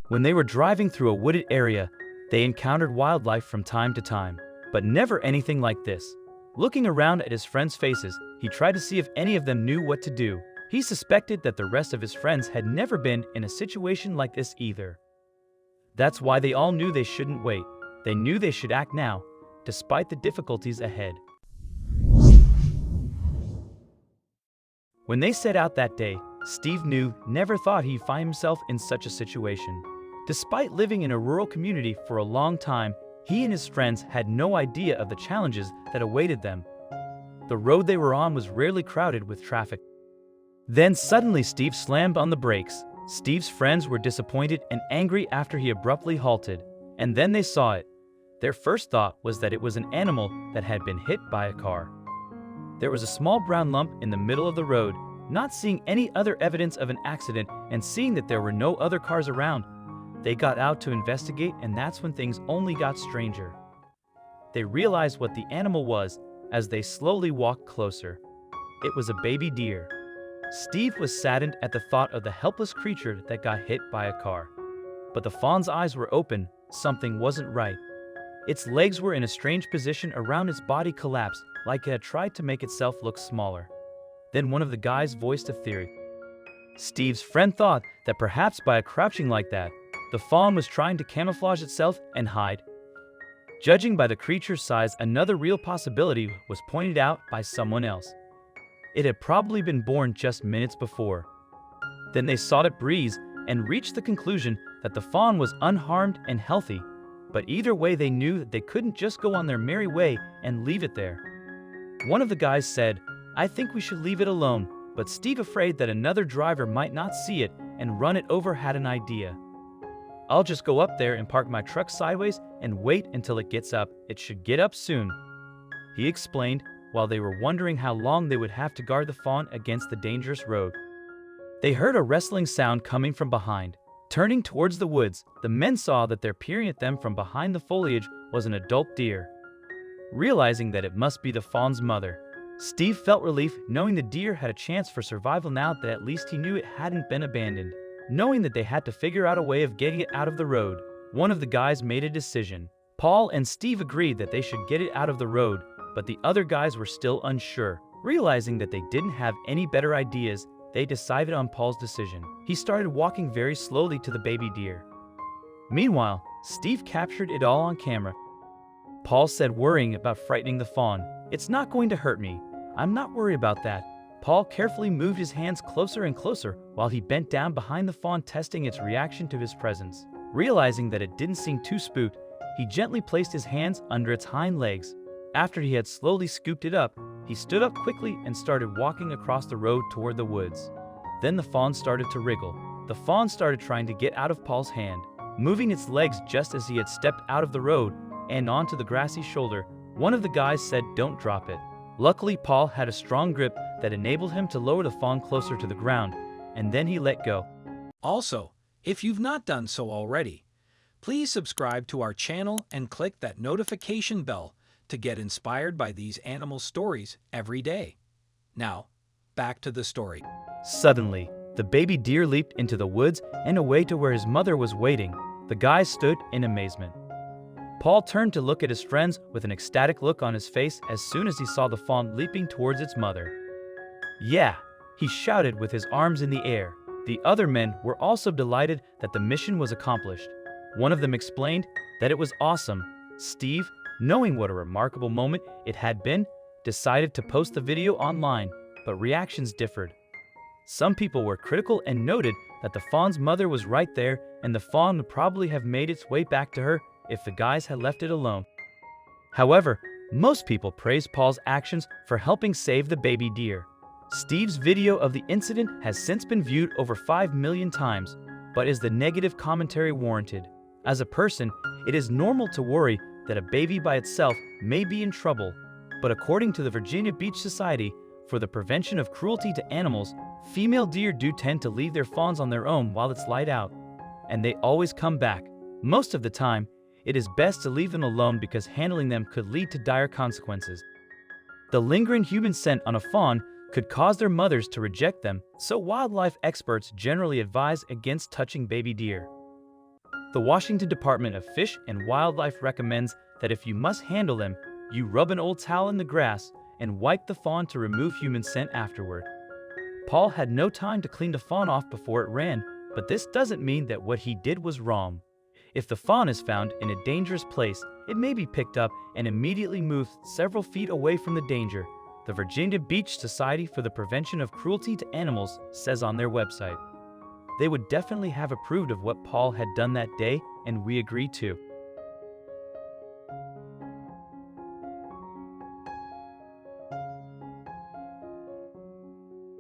When they were driving through a wooded area, they encountered wildlife from time to time, but never anything like this. Looking around at his friends' faces, he tried to see if any of them knew what to do. He suspected that the rest of his friends had never been in a situation like this either. That's why they all knew they shouldn't wait. They knew they should act now, despite the difficulties ahead. When they set out that day, Steve never thought he'd find himself in such a situation. Despite living in a rural community for a long time, he and his friends had no idea of the challenges that awaited them. The road they were on was rarely crowded with traffic. Then suddenly Steve slammed on the brakes. Steve's friends were disappointed and angry after he abruptly halted, and then they saw it. Their first thought was that it was an animal that had been hit by a car. There was a small brown lump in the middle of the road. Not seeing any other evidence of an accident and seeing that there were no other cars around, they got out to investigate, and that's when things only got stranger. They realized what the animal was as they slowly walked closer. It was a baby deer. Steve was saddened at the thought of the helpless creature that got hit by a car. But the fawn's eyes were open. Something wasn't right. Its legs were in a strange position around its body, collapsed, like it had tried to make itself look smaller. Then one of the guys voiced a theory. Steve's friend thought that perhaps by crouching like that, the fawn was trying to camouflage itself and hide. Judging by the creature's size, another real possibility was pointed out by someone else. It had probably been born just minutes before. Then they saw it breathe and reached the conclusion that the fawn was unharmed and healthy. But either way, they knew that they couldn't just go on their merry way and leave it there. One of the guys said, "I think we should leave it alone," but Steve, afraid that another driver might not see it and run it over, had an idea. "I'll just go up there and park my truck sideways and wait until it gets up. It should get up soon," he explained, while they were wondering how long they would have to guard the fawn against the dangerous road. They heard a rustling sound coming from behind. Turning towards the woods, the men saw that there, peering at them from behind the foliage, was an adult deer. Realizing that it must be the fawn's mother, Steve felt relief knowing the deer had a chance for survival now that at least he knew it hadn't been abandoned. Knowing that they had to figure out a way of getting it out of the road, one of the guys made a decision. Paul and Steve agreed that they should get it out of the road, but the other guys were still unsure. Realizing that they didn't have any better ideas, they decided on Paul's decision. He started walking very slowly to the baby deer. Meanwhile, Steve captured it all on camera. Paul said, worrying about frightening the fawn, "It's not going to hurt me. I'm not worried about that." Paul carefully moved his hands closer and closer while he bent down behind the fawn, testing its reaction to his presence. Realizing that it didn't seem too spooked, he gently placed his hands under its hind legs. After he had slowly scooped it up, he stood up quickly and started walking across the road toward the woods. Then the fawn started to wriggle. The fawn started trying to get out of Paul's hand, moving its legs just as he had stepped out of the road and onto the grassy shoulder. One of the guys said, "Don't drop it." Luckily, Paul had a strong grip that enabled him to lower the fawn closer to the ground, and then he let go. Also, if you've not done so already, please subscribe to our channel and click that notification bell to get inspired by these animal stories every day. Now, back to the story. Suddenly, the baby deer leaped into the woods and away to where his mother was waiting. The guys stood in amazement. Paul turned to look at his friends with an ecstatic look on his face as soon as he saw the fawn leaping towards its mother. "Yeah!" he shouted with his arms in the air. The other men were also delighted that the mission was accomplished. One of them explained that it was awesome. Steve, knowing what a remarkable moment it had been, decided to post the video online, but reactions differed. Some people were critical and noted that the fawn's mother was right there and the fawn would probably have made its way back to her if the guys had left it alone. However, most people praised Paul's actions for helping save the baby deer. Steve's video of the incident has since been viewed over 5 million times, but is the negative commentary warranted? As a person, it is normal to worry that a baby by itself may be in trouble, but according to the Virginia Beach Society for the Prevention of Cruelty to Animals, female deer do tend to leave their fawns on their own while it's light out, and they always come back. Most of the time, it is best to leave them alone because handling them could lead to dire consequences. The lingering human scent on a fawn could cause their mothers to reject them, so wildlife experts generally advise against touching baby deer. The Washington Department of Fish and Wildlife recommends that if you must handle them, you rub an old towel in the grass and wipe the fawn to remove human scent afterward. Paul had no time to clean the fawn off before it ran, but this doesn't mean that what he did was wrong. If the fawn is found in a dangerous place, it may be picked up and immediately moved several feet away from the danger, the Virginia Beach Society for the Prevention of Cruelty to Animals says on their website. They would definitely have approved of what Paul had done that day, and we agree too.